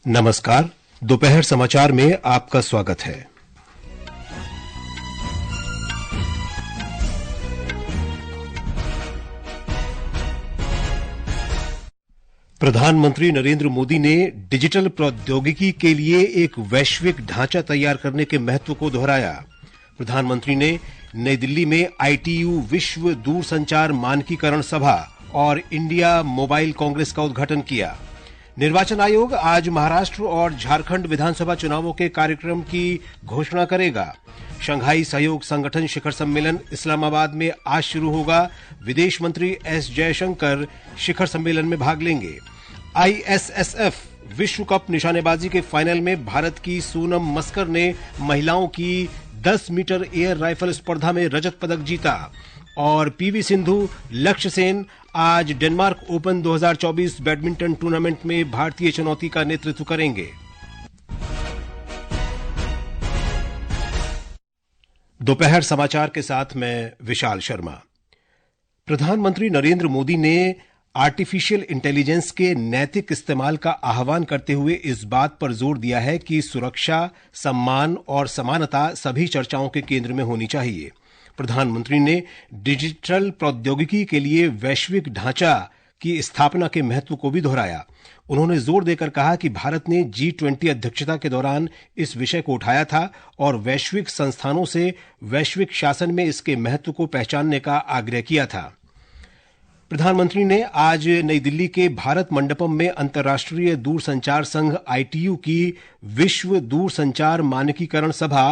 नमस्कार। दोपहर समाचार में आपका स्वागत है। प्रधानमंत्री नरेंद्र मोदी ने डिजिटल प्रौद्योगिकी के लिए एक वैश्विक ढांचा तैयार करने के महत्व को दोहराया। प्रधानमंत्री ने नई दिल्ली में ITU विश्व दूरसंचार मानकीकरण सभा और इंडिया मोबाइल कांग्रेस का उद्घाटन किया। निर्वाचन आयोग आज महाराष्ट्र और झारखंड विधानसभा चुनावों के कार्यक्रम की घोषणा करेगा। शंघाई सहयोग संगठन शिखर सम्मेलन इस्लामाबाद में आज शुरू होगा। विदेश मंत्री S जयशंकर शिखर सम्मेलन में भाग लेंगे। ISSF विश्व कप निशानेबाजी के फाइनल में भारत की सोनम मस्कर ने महिलाओं की 10 मीटर एयर राइफल स्पर्धा में रजत पदक जीता। और PV सिंधु, लक्ष्य सेन आज डेनमार्क ओपन 2024 बैडमिंटन टूर्नामेंट में भारतीय चुनौती का नेतृत्व करेंगे। दोपहर समाचार के साथ मैं विशाल शर्मा। प्रधानमंत्री नरेंद्र मोदी ने आर्टिफिशियल इंटेलिजेंस के नैतिक इस्तेमाल का आह्वान करते हुए इस बात पर जोर दिया है कि सुरक्षा, सम्मान और समानता सभी चर्चाओं के केंद्र में होनी चाहिए। प्रधानमंत्री ने डिजिटल प्रौद्योगिकी के लिए वैश्विक ढांचा की स्थापना के महत्व को भी दोहराया। उन्होंने जोर देकर कहा कि भारत ने G20 अध्यक्षता के दौरान इस विषय को उठाया था और वैश्विक संस्थानों से वैश्विक शासन में इसके महत्व को पहचानने का आग्रह किया था। प्रधानमंत्री ने आज नई दिल्ली के भारत मंडपम में अंतर्राष्ट्रीय दूरसंचार संघ ITU की विश्व दूरसंचार मानकीकरण सभा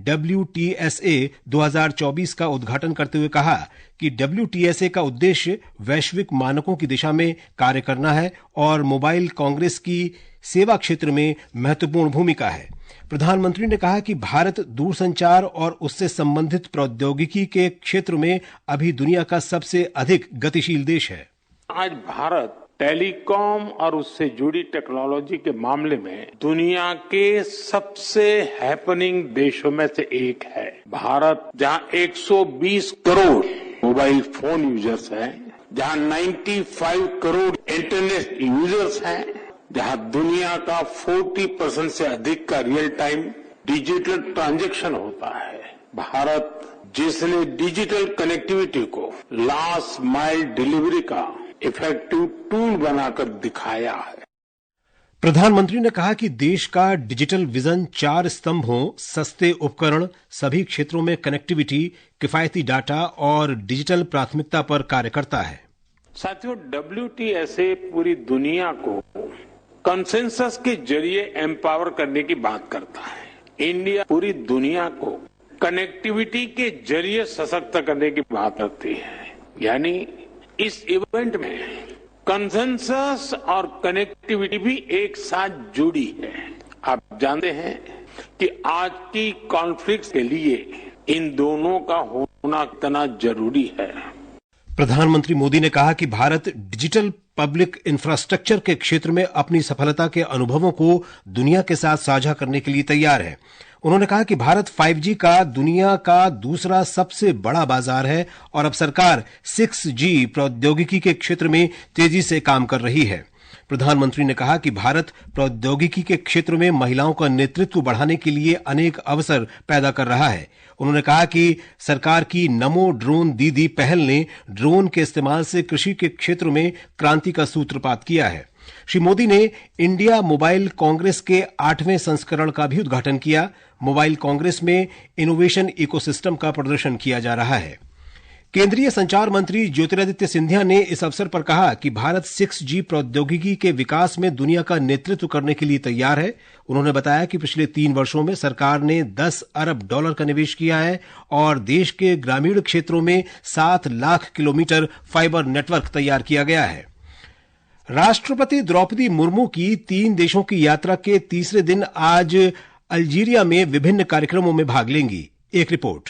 WTSA 2024 का उद्घाटन करते हुए कहा कि WTSA का उद्देश्य वैश्विक मानकों की दिशा में कार्य करना है और मोबाइल कांग्रेस की सेवा क्षेत्र में महत्वपूर्ण भूमिका है। प्रधानमंत्री ने कहा कि भारत दूरसंचार और उससे संबंधित प्रौद्योगिकी के क्षेत्र में अभी दुनिया का सबसे अधिक गतिशील देश है। आज भारत टेलीकॉम और उससे जुड़ी टेक्नोलॉजी के मामले में दुनिया के सबसे हैपनिंग देशों में से एक है। भारत जहां 120 करोड़ मोबाइल फोन यूजर्स हैं, जहां 95 करोड़ इंटरनेट यूजर्स हैं, जहां दुनिया का 40% से अधिक का रियल टाइम डिजिटल ट्रांजैक्शन होता है, भारत जिसने डिजिटल कनेक्टिविटी को लास्ट माइल डिलीवरी का इफेक्टिव टूल बनाकर दिखाया है। प्रधानमंत्री ने कहा कि देश का डिजिटल विजन 4 स्तंभों, सस्ते उपकरण, सभी क्षेत्रों में कनेक्टिविटी, किफायती डाटा और डिजिटल प्राथमिकता पर कार्य करता है। साथियों, WTSA पूरी दुनिया को कंसेंसस के जरिए एम्पावर करने की बात करता है। इंडिया पूरी दुनिया को कनेक्टिविटी के जरिए सशक्त करने की बात करती है। यानी इस इवेंट में कंसेंसस और कनेक्टिविटी भी एक साथ जुड़ी है। आप जानते हैं कि आज की कॉन्फ्लिक्ट के लिए इन दोनों का होना इतना जरूरी है। प्रधानमंत्री मोदी ने कहा कि भारत डिजिटल पब्लिक इंफ्रास्ट्रक्चर के क्षेत्र में अपनी सफलता के अनुभवों को दुनिया के साथ साझा करने के लिए तैयार है। उन्होंने कहा कि भारत 5G का दुनिया का दूसरा सबसे बड़ा बाजार है और अब सरकार 6G प्रौद्योगिकी के क्षेत्र में तेजी से काम कर रही है। प्रधानमंत्री ने कहा कि भारत प्रौद्योगिकी के क्षेत्र में महिलाओं का नेतृत्व बढ़ाने के लिए अनेक अवसर पैदा कर रहा है। उन्होंने कहा कि सरकार की नमो ड्रोन दीदी पहल ने ड्रोन के इस्तेमाल से कृषि के क्षेत्र में क्रांति का सूत्रपात किया है। श्री मोदी ने इंडिया मोबाइल कांग्रेस के 8वें संस्करण का भी उद्घाटन किया। मोबाइल कांग्रेस में इनोवेशन इकोसिस्टम का प्रदर्शन किया जा रहा है। केंद्रीय संचार मंत्री ज्योतिरादित्य सिंधिया ने इस अवसर पर कहा कि भारत 6G प्रौद्योगिकी के विकास में दुनिया का नेतृत्व करने के लिए तैयार है। उन्होंने बताया कि पिछले 3 वर्षों में सरकार ने $10 अरब का निवेश किया है और देश के ग्रामीण क्षेत्रों में 7 लाख किलोमीटर फाइबर नेटवर्क तैयार किया गया है। राष्ट्रपति द्रौपदी मुर्मू की 3 देशों की यात्रा के तीसरे दिन आज अल्जीरिया में विभिन्न कार्यक्रमों में भाग लेंगी। एक रिपोर्ट।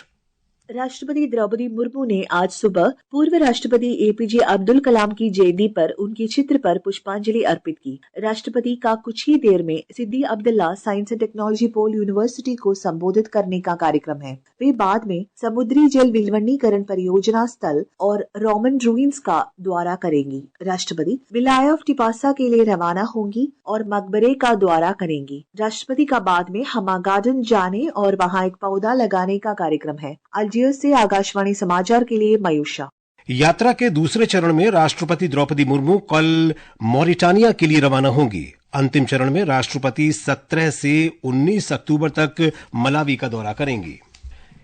राष्ट्रपति द्रौपदी मुर्मू ने आज सुबह पूर्व राष्ट्रपति एपीजे अब्दुल कलाम की जयंती पर उनके चित्र पर पुष्पांजलि अर्पित की। राष्ट्रपति का कुछ ही देर में Sidi Abdellah science and technology pole university को संबोधित करने का कार्यक्रम है। वे बाद में समुद्री जल विलवणीकरण परियोजना स्थल और रोमन रूइंस का दौरा करेंगी। राष्ट्रपति विलाय ऑफ टिपासा के लिए रवाना होंगी और मकबरे का दौरा करेंगी। राष्ट्रपति का बाद में हमा गार्डन जाने और वहाँ एक पौधा लगाने का कार्यक्रम है। अल्जियर्स से आकाशवाणी समाचार के लिए मयूषा। यात्रा के दूसरे चरण में राष्ट्रपति द्रौपदी मुर्मू कल मॉरिटानिया के लिए रवाना होंगी। अंतिम चरण में राष्ट्रपति 17 से 19 अक्टूबर तक मलावी का दौरा करेंगी।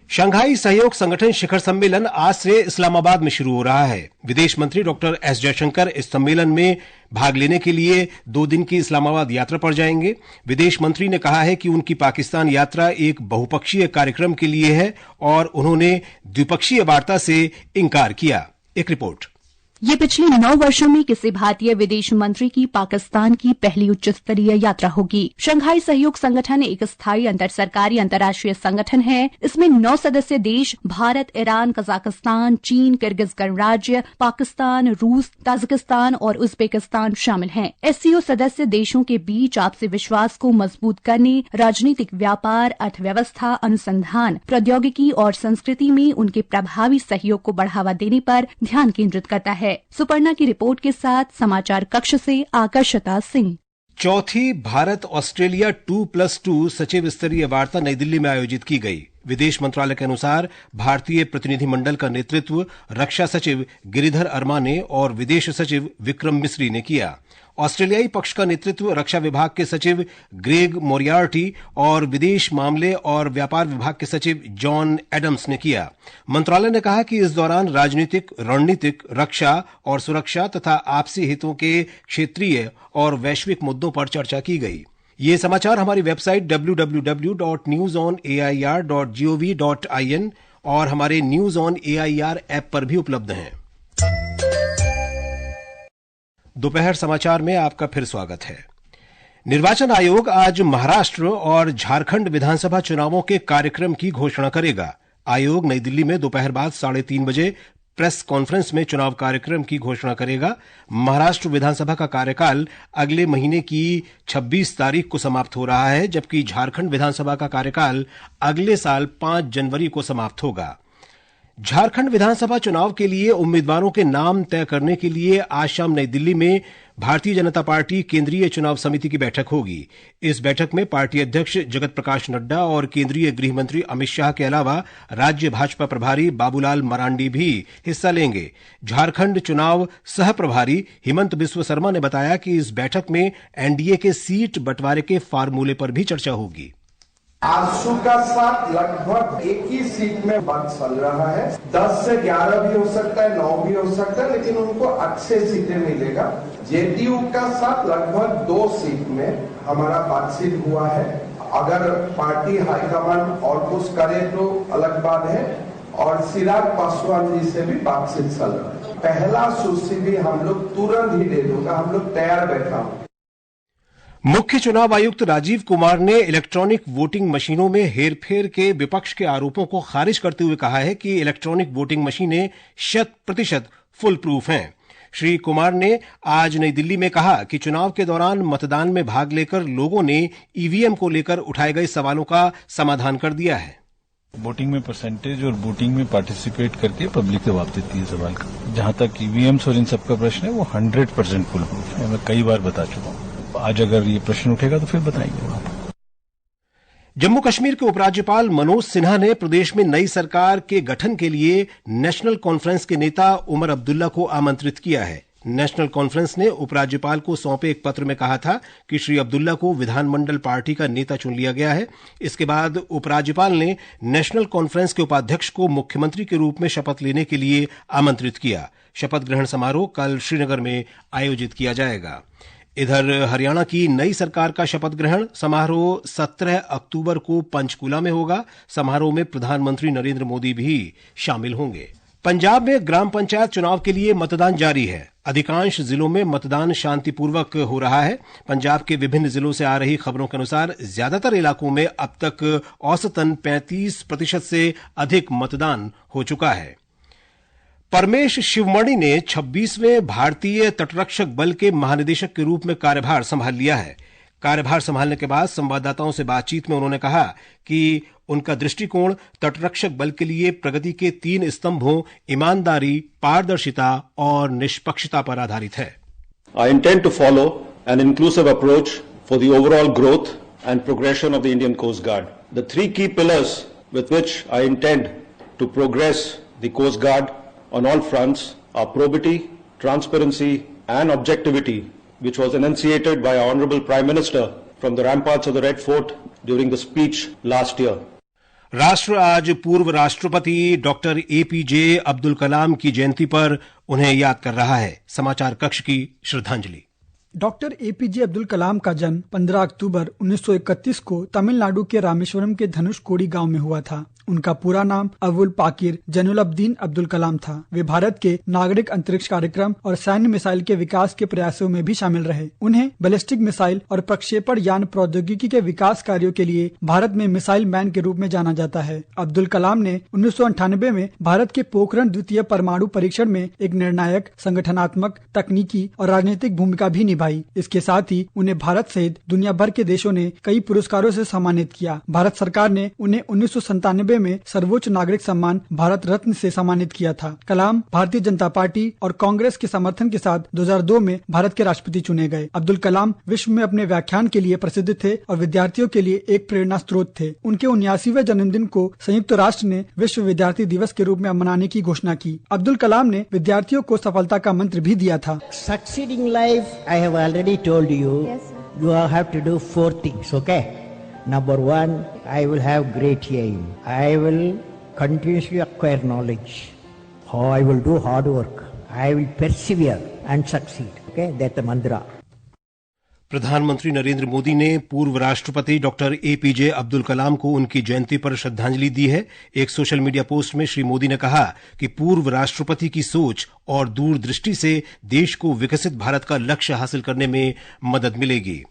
शंघाई सहयोग संगठन शिखर सम्मेलन आज से इस्लामाबाद में शुरू हो रहा है। विदेश मंत्री डॉक्टर एस जयशंकर इस सम्मेलन में भाग लेने के लिए 2 दिन की इस्लामाबाद यात्रा पर जाएंगे। विदेश मंत्री ने कहा है कि उनकी पाकिस्तान यात्रा एक बहुपक्षीय कार्यक्रम के लिए है और उन्होंने द्विपक्षीय वार्ता से इंकार किया। एक रिपोर्ट। ये पिछले 9 वर्षों में किसी भारतीय विदेश मंत्री की पाकिस्तान की पहली उच्च स्तरीय यात्रा होगी। शंघाई सहयोग संगठन एक स्थायी अंतर सरकारी अंतर्राष्ट्रीय संगठन है। इसमें 9 सदस्य देश भारत, ईरान, कजाकिस्तान, चीन, किर्गिज गणराज्य, पाकिस्तान, रूस, ताजिकिस्तान और उज्बेकिस्तान शामिल हैं। एससीओ सदस्य देशों के बीच आपसी विश्वास को मजबूत करने, राजनीतिक, व्यापार, अर्थव्यवस्था, अनुसंधान, प्रौद्योगिकी और संस्कृति में उनके प्रभावी सहयोग को बढ़ावा देने पर ध्यान केंद्रित करता है। सुपर्णा की रिपोर्ट के साथ समाचार कक्ष से आकर्षता सिंह। चौथी भारत ऑस्ट्रेलिया 2+2 सचिव स्तरीय वार्ता नई दिल्ली में आयोजित की गई। विदेश मंत्रालय के अनुसार भारतीय प्रतिनिधिमंडल का नेतृत्व रक्षा सचिव गिरिधर अरमाने और विदेश सचिव विक्रम मिस्री ने किया। ऑस्ट्रेलियाई पक्ष का नेतृत्व रक्षा विभाग के सचिव ग्रेग मोरियार्टी और विदेश मामले और व्यापार विभाग के सचिव जॉन एडम्स ने किया। मंत्रालय ने कहा कि इस दौरान राजनीतिक, रणनीतिक, रक्षा और सुरक्षा तथा आपसी हितों के क्षेत्रीय और वैश्विक मुद्दों पर चर्चा की गई। ये समाचार हमारी वेबसाइट www.newsonair.gov.in और हमारे न्यूज ऑन AIR ऐप पर भी उपलब्ध हैं। दोपहर समाचार में आपका फिर स्वागत है। निर्वाचन आयोग आज महाराष्ट्र और झारखंड विधानसभा चुनावों के कार्यक्रम की घोषणा करेगा। आयोग नई दिल्ली में दोपहर बाद 3:30 बजे प्रेस कॉन्फ्रेंस में चुनाव कार्यक्रम की घोषणा करेगा। महाराष्ट्र विधानसभा का कार्यकाल अगले महीने की 26 तारीख को समाप्त हो रहा है, जबकि झारखंड विधानसभा का कार्यकाल अगले साल 5 जनवरी को समाप्त होगा। झारखंड विधानसभा चुनाव के लिए उम्मीदवारों के नाम तय करने के लिए आज शाम नई दिल्ली में भारतीय जनता पार्टी केंद्रीय चुनाव समिति की बैठक होगी। इस बैठक में पार्टी अध्यक्ष जगत प्रकाश नड्डा और केंद्रीय गृह मंत्री अमित शाह के अलावा राज्य भाजपा प्रभारी बाबूलाल मरांडी भी हिस्सा लेंगे। झारखंड चुनाव सह प्रभारी हिमंत बिस्व शर्मा ने बताया कि इस बैठक में एनडीए के सीट बंटवारे के फार्मूले पर भी चर्चा होगी। आजसू का साथ लगभग एक ही सीट में बात चल रहा है। 10 से 11 भी हो सकता है, 9 भी हो सकता है, लेकिन उनको अच्छे सीटें मिलेगा। जेडीयू का साथ लगभग 2 सीट में हमारा बातचीत हुआ है। अगर पार्टी हाईकमान और कुछ करे तो अलग बात है, और चिराग पासवान जी से भी बातचीत चल रहा है। पहला सूची भी हम लोग तुरंत ही दे दूंगा, हम लोग तैयार बैठा हूं। मुख्य चुनाव आयुक्त राजीव कुमार ने इलेक्ट्रॉनिक वोटिंग मशीनों में हेरफेर के विपक्ष के आरोपों को खारिज करते हुए कहा है कि इलेक्ट्रॉनिक वोटिंग मशीनें 100% फुल प्रूफ हैं। श्री कुमार ने आज नई दिल्ली में कहा कि चुनाव के दौरान मतदान में भाग लेकर लोगों ने ईवीएम को लेकर उठाए गए सवालों का समाधान कर दिया है। वोटिंग में परसेंटेज और वोटिंग में पार्टिसिपेट करके पब्लिक जवाब देती है सवाल का। जहां तक ईवीएम्स और इन सबका प्रश्न है वो 100% फुल प्रूफ है। मैं कई बार बता चुका हूं। आज अगर ये प्रश्न उठेगा तो फिर बताएंगे। जम्मू कश्मीर के उपराज्यपाल मनोज सिन्हा ने प्रदेश में नई सरकार के गठन के लिए नेशनल कॉन्फ्रेंस के नेता उमर अब्दुल्ला को आमंत्रित किया है। नेशनल कॉन्फ्रेंस ने उपराज्यपाल को सौंपे एक पत्र में कहा था कि श्री अब्दुल्ला को विधानमंडल पार्टी का नेता चुन लिया गया है। इसके बाद उपराज्यपाल ने नेशनल कॉन्फ्रेंस के उपाध्यक्ष को मुख्यमंत्री के रूप में शपथ लेने के लिए आमंत्रित किया। शपथ ग्रहण समारोह कल श्रीनगर में आयोजित किया जाएगा। इधर हरियाणा की नई सरकार का शपथ ग्रहण समारोह 17 अक्टूबर को पंचकुला में होगा। समारोह में प्रधानमंत्री नरेंद्र मोदी भी शामिल होंगे। पंजाब में ग्राम पंचायत चुनाव के लिए मतदान जारी है। अधिकांश जिलों में मतदान शांतिपूर्वक हो रहा है। पंजाब के विभिन्न जिलों से आ रही खबरों के अनुसार ज्यादातर इलाकों में अब तक औसतन 35% से अधिक मतदान हो चुका है। परमेश शिवमणि ने 26वें भारतीय तटरक्षक बल के महानिदेशक के रूप में कार्यभार संभाल लिया है। कार्यभार संभालने के बाद संवाददाताओं से बातचीत में उन्होंने कहा कि उनका दृष्टिकोण तटरक्षक बल के लिए प्रगति के 3 स्तंभों ईमानदारी, पारदर्शिता और निष्पक्षता पर आधारित है। I intend to follow an inclusive approach for the overall growth and progression of the Indian Coast Guard. The 3 key pillars with which I intend to progress the Coast Guard on all fronts are probity, transparency and objectivity, which was enunciated by our Honorable Prime Minister from the ramparts of the Red Fort during the speech last year. राष्ट्र आज पूर्व राष्ट्रपति doctor APJ Abdul Kalam की जयंती पर उन्हें याद कर रहा है। समाचार कक्ष की श्रद्धांजलि। डॉक्टर एपीजे अब्दुल कलाम का जन्म 15 अक्टूबर 1931 को तमिलनाडु के रामेश्वरम के धनुषकोडी गांव में हुआ था। उनका पूरा नाम अबुल पाकिर जैनुलब्दीन अब्दुल कलाम था। वे भारत के नागरिक अंतरिक्ष कार्यक्रम और सैन्य मिसाइल के विकास के प्रयासों में भी शामिल रहे। उन्हें बैलिस्टिक मिसाइल और प्रक्षेपण यान प्रौद्योगिकी के विकास कार्यों के लिए भारत में मिसाइल मैन के रूप में जाना जाता है। अब्दुल कलाम ने 1998 में भारत के पोखरण द्वितीय परमाणु परीक्षण में एक निर्णायक संगठनात्मक, तकनीकी और राजनीतिक भूमिका भी निभाई। इसके साथ ही उन्हें भारत सहित दुनिया भर के देशों ने कई पुरस्कारों से सम्मानित किया। भारत सरकार ने उन्हें 1997 में सर्वोच्च नागरिक सम्मान भारत रत्न से सम्मानित किया था। कलाम भारतीय जनता पार्टी और कांग्रेस के समर्थन के साथ 2002 में भारत के राष्ट्रपति चुने गए। अब्दुल कलाम विश्व में अपने व्याख्यान के लिए प्रसिद्ध थे और विद्यार्थियों के लिए एक प्रेरणा स्रोत थे। उनके 79वें जन्मदिन को संयुक्त राष्ट्र ने विश्व विद्यार्थी दिवस के रूप में मनाने की घोषणा की। अब्दुल कलाम ने विद्यार्थियों को सफलता का मंत्र भी दिया था। Succeeding life, I have already told you, you have to do 4 things, okay? Number 1, I will have great aim. I will continuously acquire knowledge. I will do hard work. I will persevere and succeed. Okay, that's the mantra. प्रधानमंत्री नरेंद्र मोदी ने पूर्व राष्ट्रपति doctor APJ Abdul Kalam को उनकी जयंती पर श्रद्धांजलि दी है। एक सोशल मीडिया पोस्ट में श्री मोदी ने कहा कि पूर्व राष्ट्रपति की सोच और दूरदृष्टि से देश को विकसित भारत का लक्ष्य हासिल करने में मदद मिलेगी।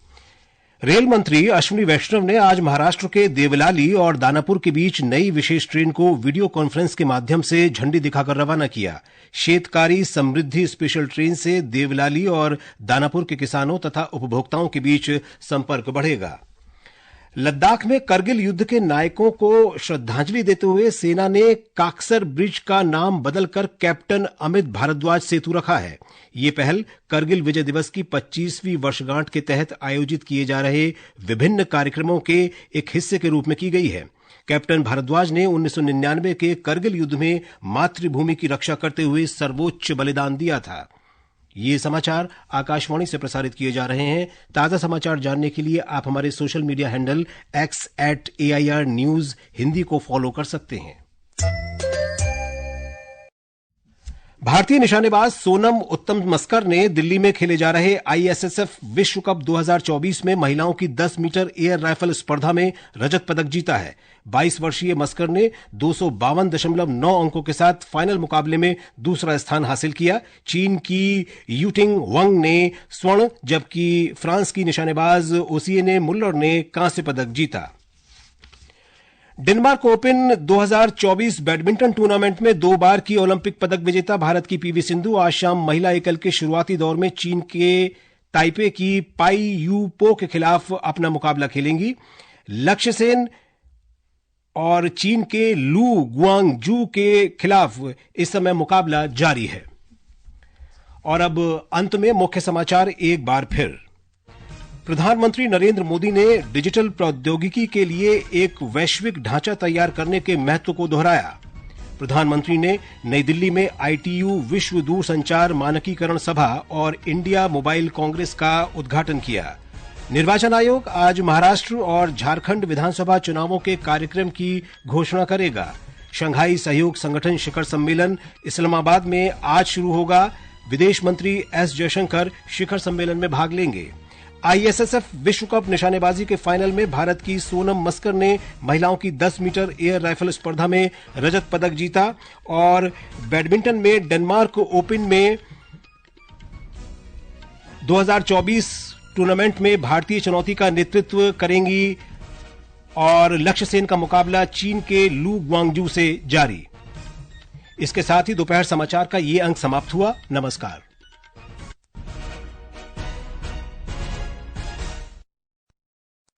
रेल मंत्री अश्विनी वैष्णव ने आज महाराष्ट्र के देवलाली और दानापुर के बीच नई विशेष ट्रेन को वीडियो कॉन्फ्रेंस के माध्यम से झंडी दिखाकर रवाना किया। शेतकारी समृद्धि स्पेशल ट्रेन से देवलाली और दानापुर के किसानों तथा उपभोक्ताओं के बीच संपर्क बढ़ेगा। लद्दाख में करगिल युद्ध के नायकों को श्रद्धांजलि देते हुए सेना ने काकसर ब्रिज का नाम बदलकर कैप्टन अमित भारद्वाज सेतु रखा है। ये पहल करगिल विजय दिवस की 25वीं वर्षगांठ के तहत आयोजित किए जा रहे विभिन्न कार्यक्रमों के एक हिस्से के रूप में की गई है। कैप्टन भारद्वाज ने 1999 के करगिल युद्ध में मातृभूमि की रक्षा करते हुए सर्वोच्च बलिदान दिया था। ये समाचार आकाशवाणी से प्रसारित किए जा रहे हैं। ताजा समाचार जानने के लिए आप हमारे social media handle x@AIR News Hindi को फॉलो कर सकते हैं। भारतीय निशानेबाज सोनम उत्तम मस्कर ने दिल्ली में खेले जा रहे ISSF विश्व कप 2024 में महिलाओं की 10 मीटर एयर राइफल स्पर्धा में रजत पदक जीता है। 22 वर्षीय मस्कर ने 252.9 अंकों के साथ फाइनल मुकाबले में दूसरा स्थान हासिल किया। चीन की यूटिंग वंग ने स्वर्ण, जबकि फ्रांस की निशानेबाज ओसिएने मुल्लर ने कांस्य पदक जीता। डेनमार्क ओपन 2024 बैडमिंटन टूर्नामेंट में 2 बार की ओलंपिक पदक विजेता भारत की पीवी सिंधु आज शाम महिला एकल के शुरुआती दौर में चीन के ताइपे की पाई यू पो के खिलाफ अपना मुकाबला खेलेंगी। लक्ष्य सेन और चीन के लू गुआंगजू के खिलाफ इस समय मुकाबला जारी है। और अब अंत में मुख्य समाचार एक बार फिर। प्रधानमंत्री नरेंद्र मोदी ने डिजिटल प्रौद्योगिकी के लिए एक वैश्विक ढांचा तैयार करने के महत्व को दोहराया। प्रधानमंत्री ने नई दिल्ली में ITU विश्व दूरसंचार मानकीकरण सभा और इंडिया मोबाइल कांग्रेस का उद्घाटन किया। निर्वाचन आयोग आज महाराष्ट्र और झारखंड विधानसभा चुनावों के कार्यक्रम की घोषणा करेगा। शंघाई सहयोग संगठन शिखर सम्मेलन इस्लामाबाद में आज शुरू होगा। विदेश मंत्री S जयशंकर शिखर सम्मेलन में भाग लेंगे। आईएसएसएफ विश्व कप निशानेबाजी के फाइनल में भारत की सोनम मस्कर ने महिलाओं की 10 मीटर एयर राइफल स्पर्धा में रजत पदक जीता और बैडमिंटन में डेनमार्क ओपन में 2024 टूर्नामेंट में भारतीय चुनौती का नेतृत्व करेंगी और लक्ष्य सेन का मुकाबला चीन के लू ग्वांगजू से जारी। इसके साथ ही दोपहर समाचार का ये अंक समाप्त हुआ। नमस्कार।